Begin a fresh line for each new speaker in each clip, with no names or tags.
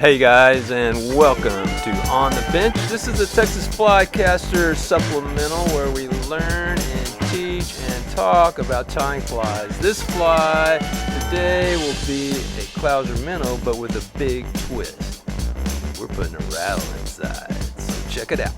Hey guys, and welcome to On the Bench. This is a Texas Flycaster supplemental where we learn and teach and talk about tying flies. This fly today will be a Clouser minnow, but with a big twist. We're putting a rattle inside, so check it out.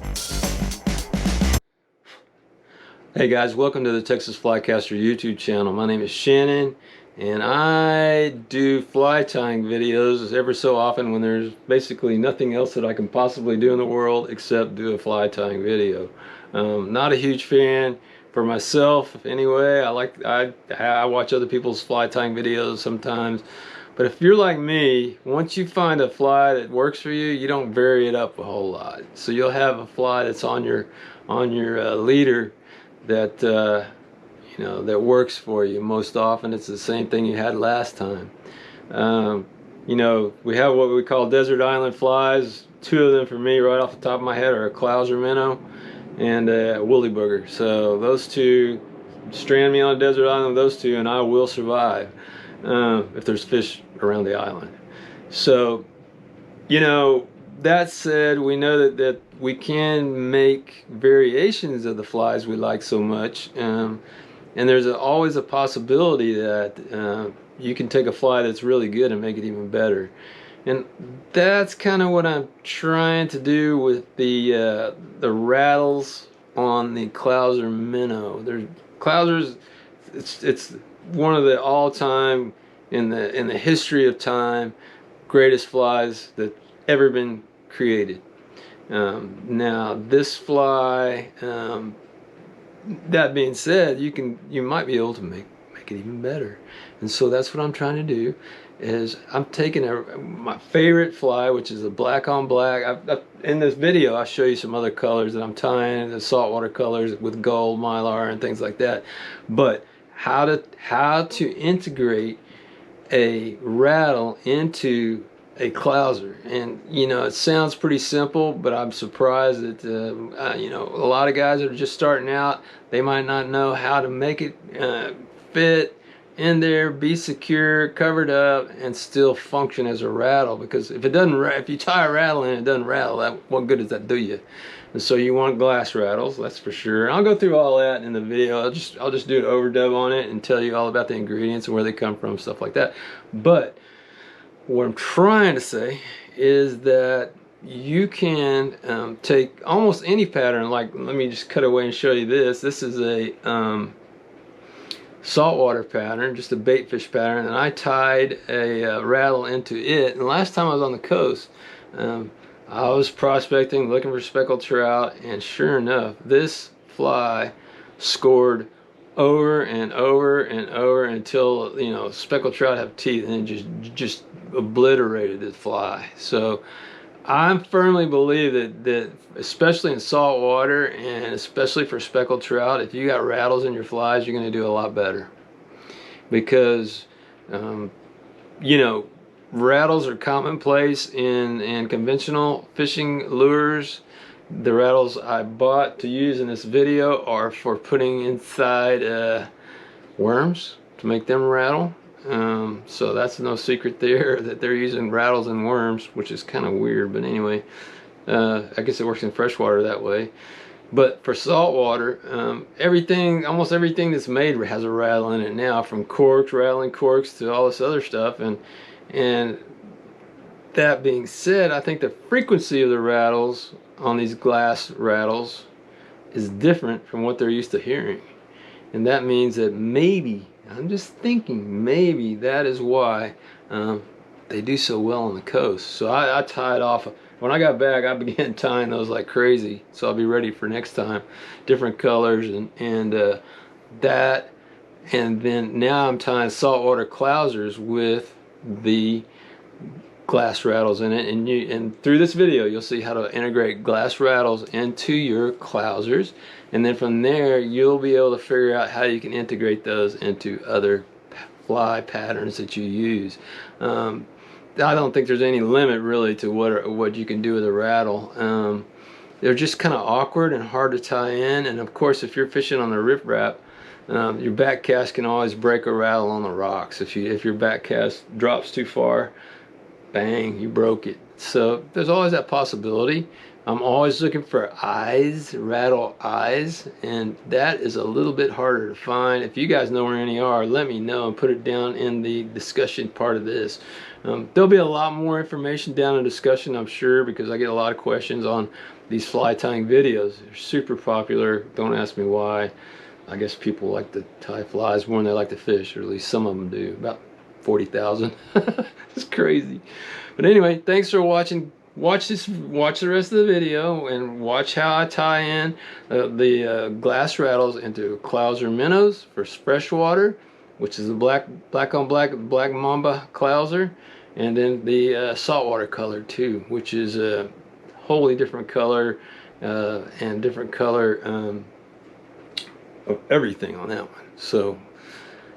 Hey guys, welcome to the Texas Flycaster YouTube channel. My name is Shannon, and I do fly tying videos every so often when there's basically nothing else that I can possibly do in the world except do a fly tying video. Not a huge fan for myself anyway. I watch other people's fly tying videos sometimes, but if you're like me, once you find a fly that works for you, you don't vary it up a whole lot. So you'll have a fly that's on your leader that that works for you. Most often it's the same thing you had last time. We have what we call desert island flies. Two of them for me right off the top of my head are a Clouser minnow and a woolly booger. So those two, strand me on a desert island with those two and I will survive if there's fish around the island. So that said, we know that we can make variations of the flies we like so much, and there's always a possibility that you can take a fly that's really good and make it even better. And that's kind of what I'm trying to do with the rattles on the Clouser minnow. Clousers, it's one of the all-time, in the history of time, greatest flies that ever been created. Now this fly, that being said, you might be able to make it even better, and so that's what I'm trying to do. Is I'm taking my favorite fly, which is a black on black. In this video I'll show you some other colors that I'm tying, the saltwater colors with gold, mylar, and things like that. But how to integrate a rattle into a Clouser, and it sounds pretty simple, but I'm surprised that a lot of guys that are just starting out, they might not know how to make it fit in there, be secure, covered up, and still function as a rattle. Because if you tie a rattle in and it doesn't rattle, what good does that do you? And so you want glass rattles, that's for sure. I'll go through all that in the video. I'll just do an overdub on it and tell you all about the ingredients and where they come from, stuff like that. But what I'm trying to say is that you can take almost any pattern. Like, let me just cut away and show you this. This is a saltwater pattern, just a bait fish pattern, and I tied a rattle into it. And last time I was on the coast, I was prospecting, looking for speckled trout, and sure enough, this fly scored over and over and over until speckled trout have teeth, and it just obliterated the fly. So I firmly believe that especially in salt water, and especially for speckled trout, if you got rattles in your flies, you're going to do a lot better. Because rattles are commonplace in conventional fishing lures. The rattles I bought to use in this video are for putting inside worms to make them rattle. So that's no secret there that they're using rattles and worms, which is kind of weird, but anyway, I guess it works in freshwater that way. But for saltwater, almost everything that's made has a rattle in it now, from corks, rattling corks, to all this other stuff. And that being said, I think the frequency of the rattles on these glass rattles is different from what they're used to hearing. And that means that maybe, I'm just thinking, maybe that is why they do so well on the coast. So I tied off. When I got back, I began tying those like crazy, so I'll be ready for next time. Different colors and that, and then now I'm tying saltwater Clousers with the glass rattles in it, and through this video you'll see how to integrate glass rattles into your Clousers, and then from there you'll be able to figure out how you can integrate those into other fly patterns that you use. I don't think there's any limit really to what you can do with a rattle. They're just kind of awkward and hard to tie in, and of course if you're fishing on the riprap, your back cast can always break a rattle on the rocks. If your back cast drops too far, bang, you broke it. So there's always that possibility. I'm always looking for eyes, rattle eyes, and that is a little bit harder to find. If you guys know where any are, let me know and put it down in the discussion part of this. There'll be a lot more information down in discussion, I'm sure, because I get a lot of questions on these fly tying videos. They're super popular. Don't ask me why. I guess people like to tie flies more than they like to fish, or at least some of them do. About 40,000. It's crazy. But anyway, thanks for watching. Watch the rest of the video and watch how I tie in the glass rattles into Clouser minnows for freshwater, which is the black on black mamba Clouser, and then the saltwater color too, which is a wholly different color and different color of everything on that one. So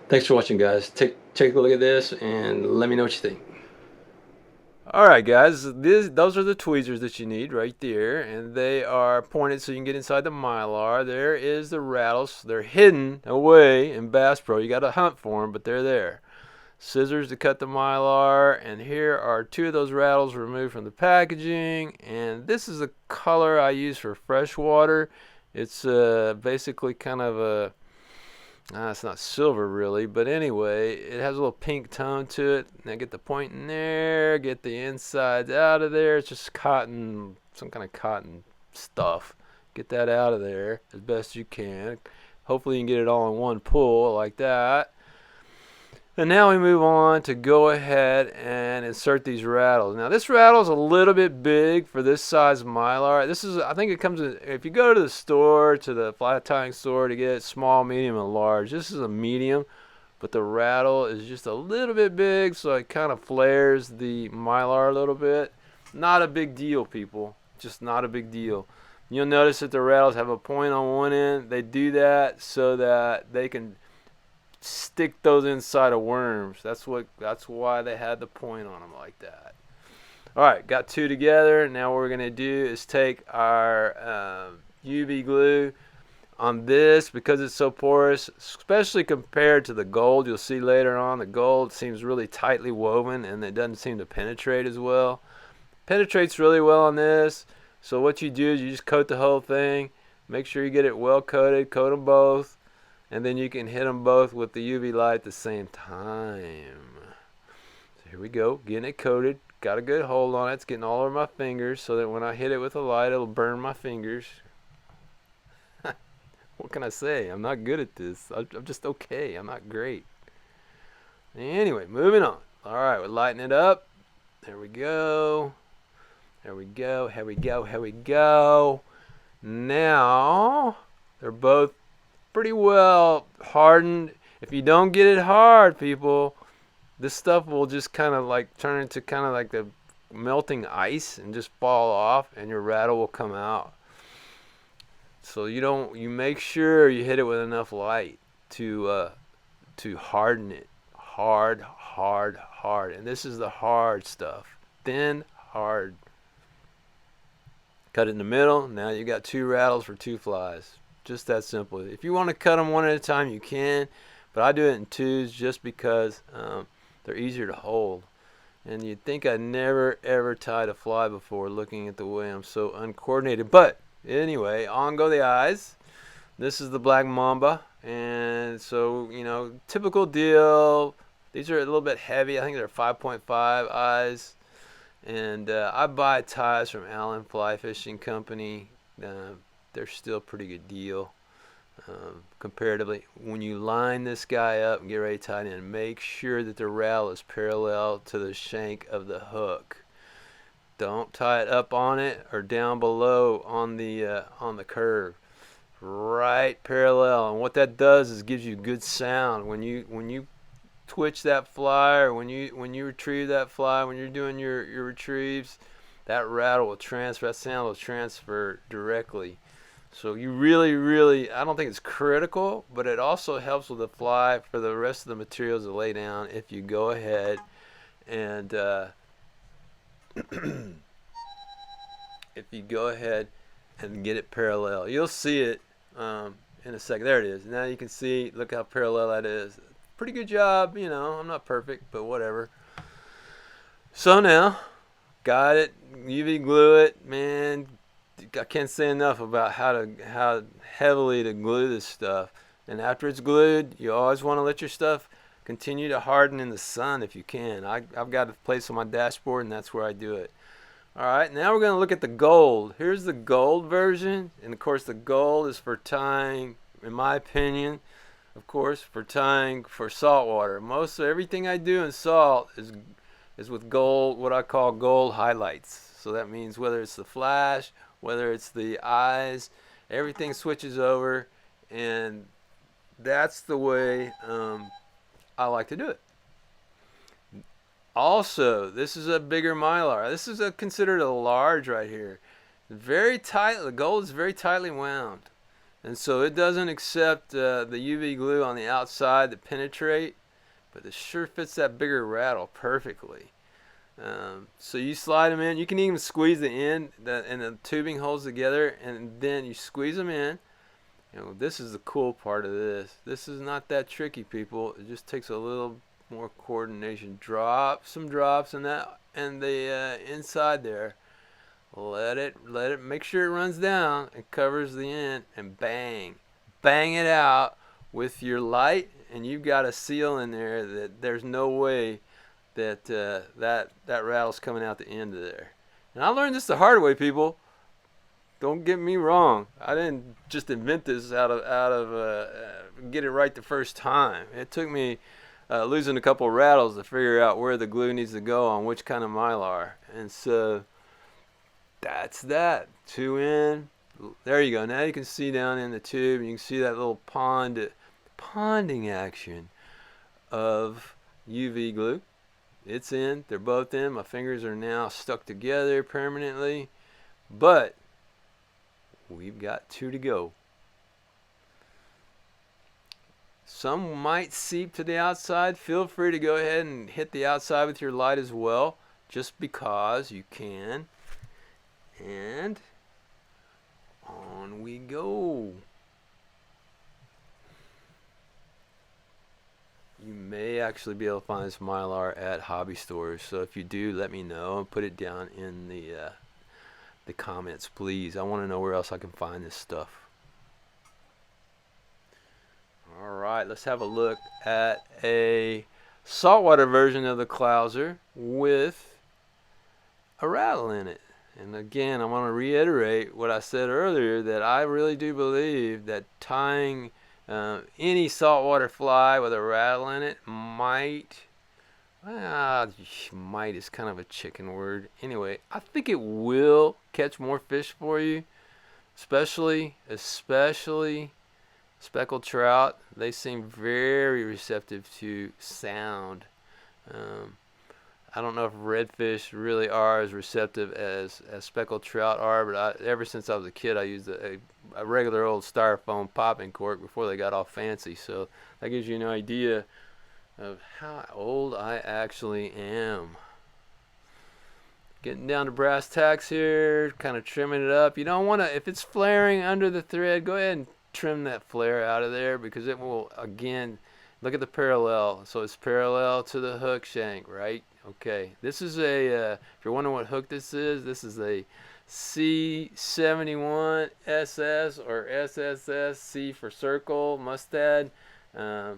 thanks for watching, guys. Take a look at this and let me know what you think. Alright guys, those are the tweezers that you need right there, and they are pointed so you can get inside the mylar. There is the rattles. They're hidden away in Bass Pro. You got to hunt for them, but they're there. Scissors to cut the mylar, and here are 2 of those rattles removed from the packaging, and this is the color I use for freshwater. It's basically kind of a it's not silver really, but anyway, it has a little pink tone to it. Now get the point in there, get the insides out of there. It's just cotton, some kind of cotton stuff. Get that out of there as best you can. Hopefully you can get it all in one pull like that. And now we move on to go ahead and insert these rattles. Now this rattle is a little bit big for this size mylar. This is, I think it comes in, if you go to the store, to the fly tying store to get it small, medium, and large. This is a medium, but the rattle is just a little bit big, so it kind of flares the mylar a little bit. Not a big deal, people. Just not a big deal. You'll notice that the rattles have a point on one end. They do that so that they can stick those inside of worms. That's why they had the point on them like that. Alright, got 2 together. Now what we're going to do is take our UV glue on this, because it's so porous, especially compared to the gold. You'll see later on the gold seems really tightly woven and it doesn't seem to penetrate as well. Penetrates really well on this. So what you do is you just coat the whole thing. Make sure you get it well coated. Coat them both. And then you can hit them both with the UV light at the same time. So here we go, getting it coated. Got a good hold on it. It's getting all over my fingers so that when I hit it with the light, it'll burn my fingers. What can I say? I'm not good at this. I'm just okay. I'm not great. Anyway, moving on. Alright, we're lighting it up. There we go. There we go. Here we go. Here we go. Now, they're both pretty well hardened. If you don't get it hard, people, this stuff will just kind of like turn into kind of like the melting ice and just fall off, and your rattle will come out. So you make sure you hit it with enough light to harden it. Hard. And this is the hard stuff. Thin, hard. Cut it in the middle. Now you got 2 rattles for 2 flies. Just that simple. If you want to cut them one at a time, you can, but I do it in 2s just because they're easier to hold. And you'd think I never ever tied a fly before, looking at the way I'm so uncoordinated. But anyway, on go the eyes. This is the black mamba, and so typical deal. These are a little bit heavy. I think they're 5.5 eyes, and I buy ties from Allen Fly Fishing Company. They're still a pretty good deal comparatively. When you line this guy up and get ready to tie it in, make sure that the rattle is parallel to the shank of the hook. Don't tie it up on it or down below on the curve. Right parallel. And what that does is gives you good sound when you twitch that fly, or when you retrieve that fly, when you're doing your retrieves, that rattle will transfer, that sound will transfer directly. So you really, I don't think it's critical, but it also helps with the fly for the rest of the materials to lay down if you go ahead and if you go ahead and get it parallel. You'll see it in a second. There it is. Now you can see, look how parallel that is. Pretty good job, I'm not perfect, but whatever. So now, got it, UV glue it, man. I can't say enough about how heavily to glue this stuff. And after it's glued, you always want to let your stuff continue to harden in the sun if you can. I've got a place on my dashboard, and that's where I do it. All right, now we're going to look at the gold. Here's the gold version, and of course the gold is for tying, in my opinion, of course, for tying for salt water. Most of everything I do in salt is with gold, what I call gold highlights. So that means whether it's the flash, whether it's the eyes, everything switches over, and that's the way I like to do it. Also, this is a bigger mylar. This is considered a large right here. Very tight. The gold is very tightly wound, and so it doesn't accept the UV glue on the outside to penetrate, but it sure fits that bigger rattle perfectly. So you slide them in. You can even squeeze the end and the tubing holds together, and then you squeeze them in. You know, this is the cool part of this. This is not that tricky, people. It just takes a little more coordination. Drop some drops in that and the inside there. Let it make sure it runs down and covers the end, and bang it out with your light, and you've got a seal in there that there's no way that that rattle's coming out the end of there. And I learned this the hard way, people. Don't get me wrong. I didn't just invent this out of get it right the first time. It took me losing a couple rattles to figure out where the glue needs to go on which kind of mylar. And so that's that. 2 in. There you go. Now you can see down in the tube, and you can see that little ponding action of UV glue. It's in. They're both in. My fingers are now stuck together permanently. But we've got 2 to go. Some might seep to the outside. Feel free to go ahead and hit the outside with your light as well, just because you can. And on we go. You may actually be able to find this mylar at hobby stores, so if you do, let me know and put it down in the comments, please. I want to know where else I can find this stuff. Alright, let's have a look at a saltwater version of the Clouser with a rattle in it. And again, I want to reiterate what I said earlier, that I really do believe that tying any saltwater fly with a rattle in it might is kind of a chicken word. Anyway, I think it will catch more fish for you, especially speckled trout. They seem very receptive to sound. I don't know if redfish really are as receptive as speckled trout are, but ever since I was a kid, I used a regular old styrofoam popping cork before they got all fancy. So that gives you an idea of how old I actually am. Getting down to brass tacks here, kind of trimming it up. You don't want to, if it's flaring under the thread, go ahead and trim that flare out of there, because it will, again, look at the parallel. So it's parallel to the hook shank, right? Okay, this is a, if you're wondering what hook this is a C71 SS or SSS, C for circle, mustad. They're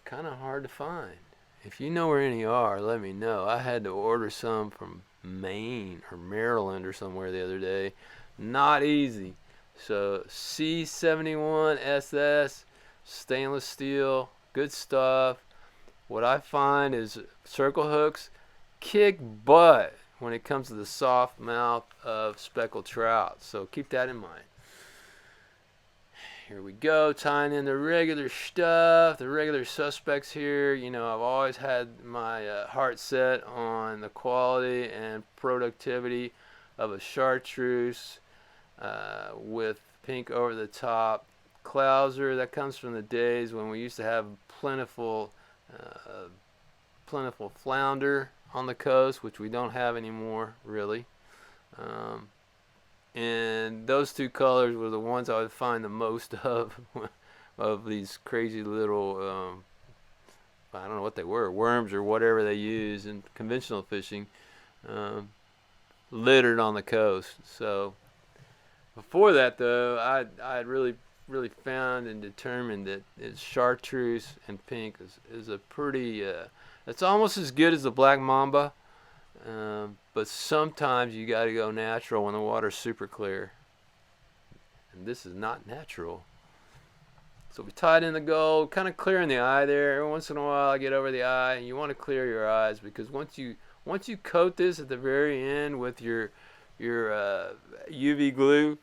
kind of hard to find. If you know where any are, let me know. I had to order some from Maine or Maryland or somewhere the other day. Not easy. So C71 SS, stainless steel, good stuff. What I find is circle hooks kick butt when it comes to the soft mouth of speckled trout. So keep that in mind. Here we go, tying in the regular stuff, the regular suspects here. You know, I've always had my heart set on the quality and productivity of a chartreuse with pink over the top. Clouser, that comes from the days when we used to have plentiful flounder on the coast, which we don't have anymore, really. And those 2 colors were the ones I would find the most of these crazy little I don't know what they were, worms or whatever they use in conventional fishing, littered on the coast. So before that, though, I really found and determined that chartreuse and pink is a pretty, it's almost as good as the black mamba, but sometimes you got to go natural when the water's super clear. And this is not natural. So we tied in the gold, kind of clearing the eye there. Every once in a while I get over the eye, and you want to clear your eyes, because once you coat this at the very end with your UV glue,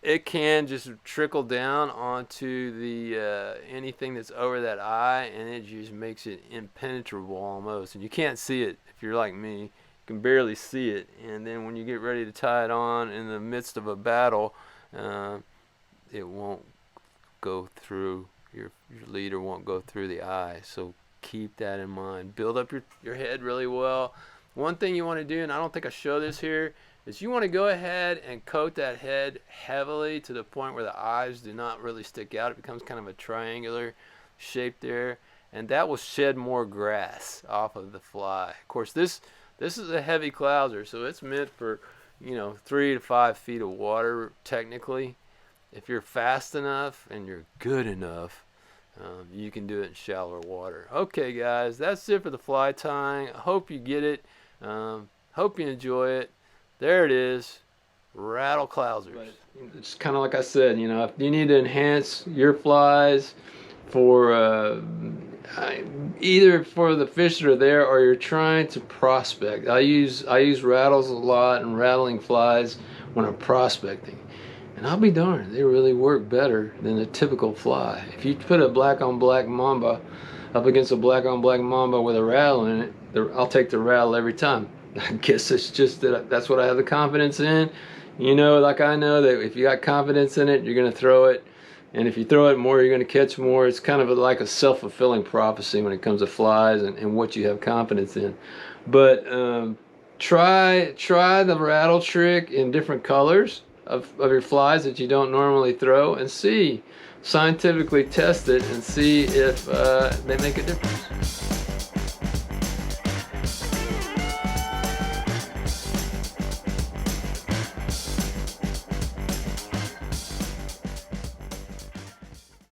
it can just trickle down onto the anything that's over that eye, and it just makes it impenetrable almost. And you can't see it if you're like me. You can barely see it. And then when you get ready to tie it on in the midst of a battle, it won't go through, your leader won't go through the eye. So keep that in mind. Build up your head really well. One thing you want to do, and I don't think I show this here, is you want to go ahead and coat that head heavily to the point where the eyes do not really stick out. It becomes kind of a triangular shape there, and that will shed more grass off of the fly. Of course, this is a heavy clouser, so it's meant for 3 to 5 feet of water technically. If you're fast enough and you're good enough, you can do it in shallower water. Okay, guys, that's it for the fly tying. I hope you get it. Hope you enjoy it. There it is, rattle clousers. It's kind of like I said, if you need to enhance your flies for either for the fish that are there, or you're trying to prospect. I use rattles a lot and rattling flies when I'm prospecting. And I'll be darned, they really work better than a typical fly. If you put a black on black mamba up against a black on black mamba with a rattle in it, I'll take the rattle every time. I guess it's just that's what I have the confidence in. Like I know that if you got confidence in it, you're going to throw it. And if you throw it more, you're going to catch more. It's kind of like a self-fulfilling prophecy when it comes to flies and what you have confidence in. But try the rattle trick in different colors of your flies that you don't normally throw, and see, scientifically test it and see if they make a difference.